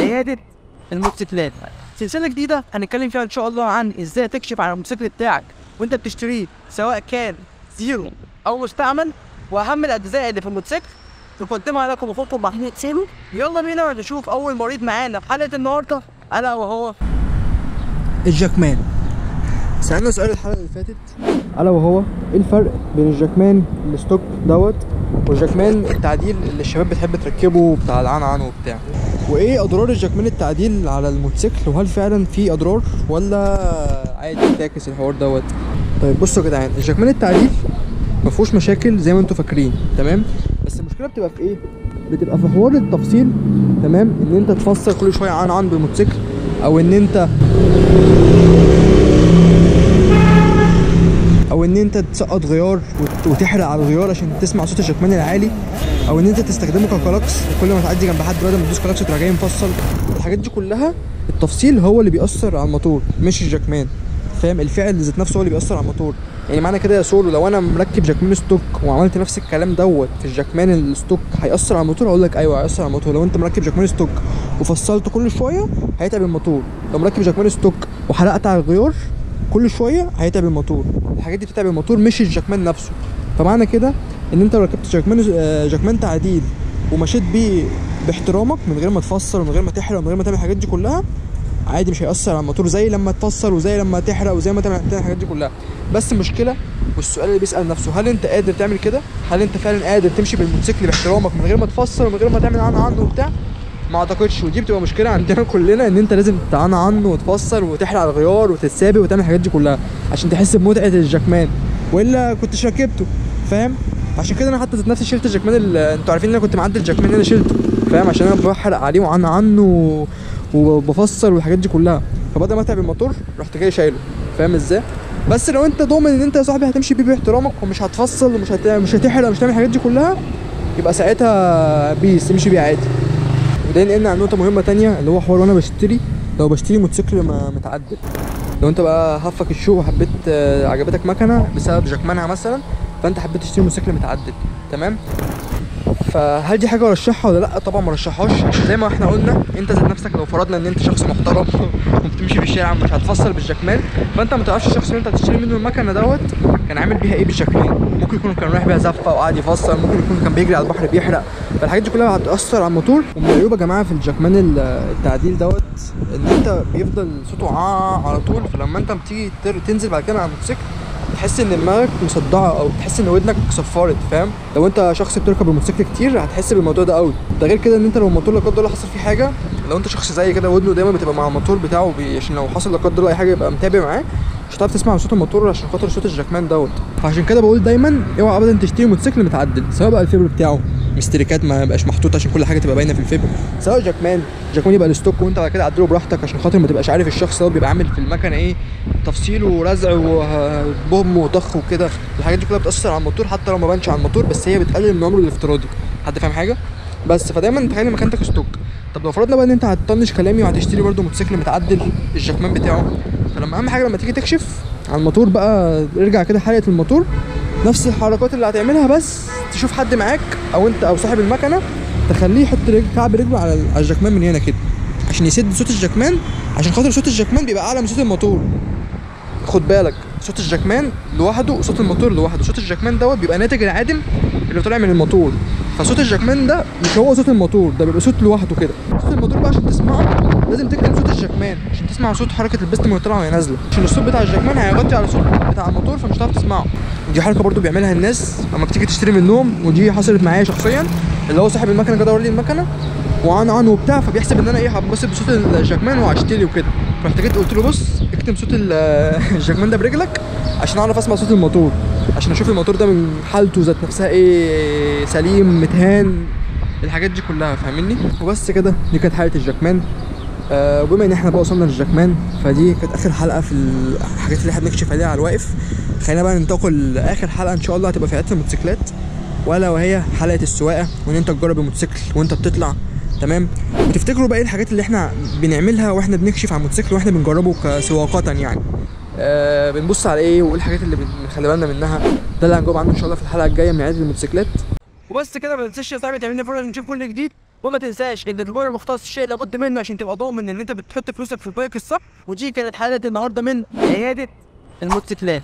عياده الموتوسيكلات. سلسله جديده هنتكلم فيها ان شاء الله عن ازاي تكشف على الموتوسيكل بتاعك وانت بتشتريه، سواء كان زيرو او مستعمل، واهم الاجزاء اللي في الموتوسيكل نقدمها لكم اخوكم محمود سامي. يلا بينا نشوف اول مريض معانا في حلقه النهارده، الا وهو الجاكمان. سألنا سؤال الحلقة اللي فاتت ألا وهو إيه الفرق بين الجاكمان الستوك دوت والجاكمان التعديل اللي الشباب بتحب تركبه بتاع العنعن وبتاع، وإيه أضرار الجاكمان التعديل على الموتوسيكل، وهل فعلا في أضرار ولا عادي تعكس الحوار دوت. طيب بصوا يا جدعان، الجاكمان التعديل مفهوش مشاكل زي ما انتوا فاكرين، تمام؟ بس المشكلة بتبقى في إيه؟ بتبقى في حوار التفصيل، تمام؟ إن أنت تفصل كل شوية عنعن بالموتوسيكل، أو إن انت تسقط غيار وتحرق على الغيار عشان تسمع صوت الجاكمان العالي، او ان انت تستخدمه ككلاكس كل ما تعدي جنب حد بدل ما تدوس كلاكس تروح جاي مفصل. الحاجات دي كلها التفصيل هو اللي بيأثر على الموتور مش الجاكمان، فاهم؟ الفعل ذات نفسه هو اللي بيأثر على الموتور. يعني معنى كده يا سولو لو انا مركب جاكمان ستوك وعملت نفس الكلام دوت في الجاكمان الستوك هيأثر على الموتور؟ اقول لك ايوه هيأثر على الموتور. لو انت مركب جاكمان ستوك وفصلته كل شويه هيتعب الموتور. لو مركب جاكمان ستوك وحرقت على الغيار كل شويه هيتعب الموتور. الحاجات دي بتتعب الموتور مش الجاكمان نفسه. فمعنى كده ان انت لو ركبت جاكمان تعديل ومشيت بيه باحترامك من غير ما تفصل ومن غير ما تحرق ومن غير ما تعمل الحاجات دي كلها، عادي مش هيأثر على الموتور زي لما تفصل وزي لما تحرق وزي ما تعمل الحاجات دي كلها. بس المشكله والسؤال اللي بيسأل نفسه، هل انت قادر تعمل كده؟ هل انت فعلا قادر تمشي بالموتوسيكل باحترامك من غير ما تفصل ومن غير ما تعمل عنه وبتاع؟ ما اعتقدش. ودي بتبقى مشكله عندنا كلنا، ان انت لازم تعنى عنه وتفصل وتحرق على الغيار وتتسابق وتعمل الحاجات دي كلها عشان تحس بمتعه الجاكمان، والا كنتش ركبته، فاهم؟ عشان كده انا حتى ذات نفسي شلت الجاكمان انتوا عارفين ان انا كنت معدل الجاكمان انا شلته، فاهم؟ عشان انا بحرق عليه وعنى عنه وبفصل والحاجات دي كلها، فبدل ما اتعب الموتور رحت جاي شايله، فاهم ازاي؟ بس لو انت ضامن ان انت يا صاحبي هتمشي بيه باحترامك ومش هتفصل ومش هتحرق ومش هتعمل الحاجات دي كلها، يبقى ساعتها بيس تمشي بيه عادي. وده ينقلنا عن نقطة مهمة تانية اللي هو حوار وانا لو بشتري موتوسيكل متعدل. لو انت بقى هفك الشوق وحبيت عجبتك مكنة بسبب جاكمانها مثلا، فانت حبيت تشتري موتوسيكل متعدل، تمام؟ فهل دي حاجة ارشحها ولا لا؟ طبعا ما ارشحهاش، عشان زي ما احنا قلنا انت ذات نفسك لو فرضنا ان انت شخص محترم وبتمشي في الشارع مش هتفصل بالجاكمان، فانت ما تعرفش الشخص اللي انت هتشتري منه المكنة دوت كان عامل بيها ايه بالجاكمان. ممكن يكون كان رايح بيها زفة وقاعد يفصل، ممكن يكون كان بيجري على البحر بيحرق، فالحاجات دي كلها هتأثر على الموتور. ومن العيوب يا جماعة في الجاكمان التعديل دوت ان انت بيفضل صوته على طول، فلما انت بتيجي تنزل بعد كده على الموتوسيكل تحس ان دماغك مصدعه او تحس ان ودنك صفرت، فاهم؟ لو انت شخص بتركب الموتوسيكل كتير هتحس بالموضوع ده قوي. ده غير كده ان انت لو الموتور لا قدر الله حصل فيه حاجه، لو انت شخص زي كده ودنه دايما بتبقى مع الموتور بتاعه عشان لو حصل لا قدر الله اي حاجه يبقى متابع معاه، مش هتعرف تسمع صوت الموتور عشان خاطر صوت الجاكمان دوت. فعشان كده بقول دايما اوعى ابدا تشتري موتوسيكل متعدل، سواء بقى الفيبر بتاعه مستريكات ما يبقاش محطوط عشان كل حاجه تبقى باينه في الفيبر، سواء جاكمان يبقى الستوك وانت بعد كده عدله براحتك عشان خاطر ما تبقاش عارف الشخص ده بيبقى عامل في المكنه ايه تفصيل ورزع وبوم وطخ وكده. الحاجات دي كلها بتاثر على الموتور حتى لو ما بانش على الموتور، بس هي بتقلل من عمره الافتراضي. حد فاهم حاجه؟ بس فدايما تخلي مكانتك ستوك. طب لو فرضنا بقى ان انت هتطنش كلامي وهتشتري برده موتوسيكل متعدل الجاكمان بتاعه، فلما اهم حاجه لما تيجي تكشف على الموتور بقى ارجع كده حلقه الموتور نفس الحركات اللي هتعملها، بس تشوف حد معاك او انت او صاحب المكنه تخليه يحط كعب رجله على الجاكمان من هنا كده عشان يسد صوت الجاكمان، عشان خاطر صوت الجاكمان بيبقى اعلى من صوت الموتور. خد بالك، صوت الجاكمان لوحده وصوت الموتور لوحده. صوت الجاكمان دوت بيبقى ناتج العادم اللي طالع من الموتور، فصوت الجاكمان ده مش هو صوت الموتور، ده بيبقى صوت لوحده كده. صوت الموتور بقى عشان تسمعه لازم تكتم صوت الجاكمان عشان تسمع صوت حركه البستم وهي طالعه وهي نازله، عشان الصوت بتاع الجاكمان هيغطي على الصوت بتاع الموتور فمش هتعرف تسمعه. دي حركه برضو بيعملها الناس لما بتيجي تشتري منهم، ودي حصلت معايا شخصيا. اللي هو صاحب المكنه جه دور لي المكنه وعن وبتاع، فبيحسب ان انا ايه هبص بصوت الجاكمان وهشتري وكده، رحت جيت قلت له بص اكتم صوت الجاكمان ده برجلك عشان اعرف اسمع صوت الموتور، عشان اشوف الموتور ده من حالته ذات نفسها ايه، سليم متهان، الحاجات دي كلها، فاهمني؟ وبس كده، دي كانت حلقه الجاكمان. وبما ان احنا بقى وصلنا للجاكمان، فدي كانت اخر حلقه في الحاجات اللي احنا بنكشف عليها على الواقف. خلينا بقى ننتقل لاخر حلقه ان شاء الله هتبقى في عيادة الموتوسيكلات، ولا وهي حلقه السواقه، وان انت تجرب الموتوسيكل وانت بتطلع، تمام؟ وتفتكروا بقى ايه الحاجات اللي احنا بنعملها واحنا بنكشف على الموتوسيكل واحنا بنجربه كسواقه يعني. بنبص على ايه وايه الحاجات اللي بنخلي بالنا منها، ده اللي هنجاوب عنه ان شاء الله في الحلقه الجايه من عيادة الموتوسيكلات. وبس كده، ما تنساش يا صاحبي تعمل لنا فولو نشوف كل جديد، وما تنساش ان الرجوع المختص شيء لابد منه عشان تبقى ضامن ان انت بتحط فلوسك في البايك الصح. ودي كانت حلقه النهارده من عياده الموتوسيكلات.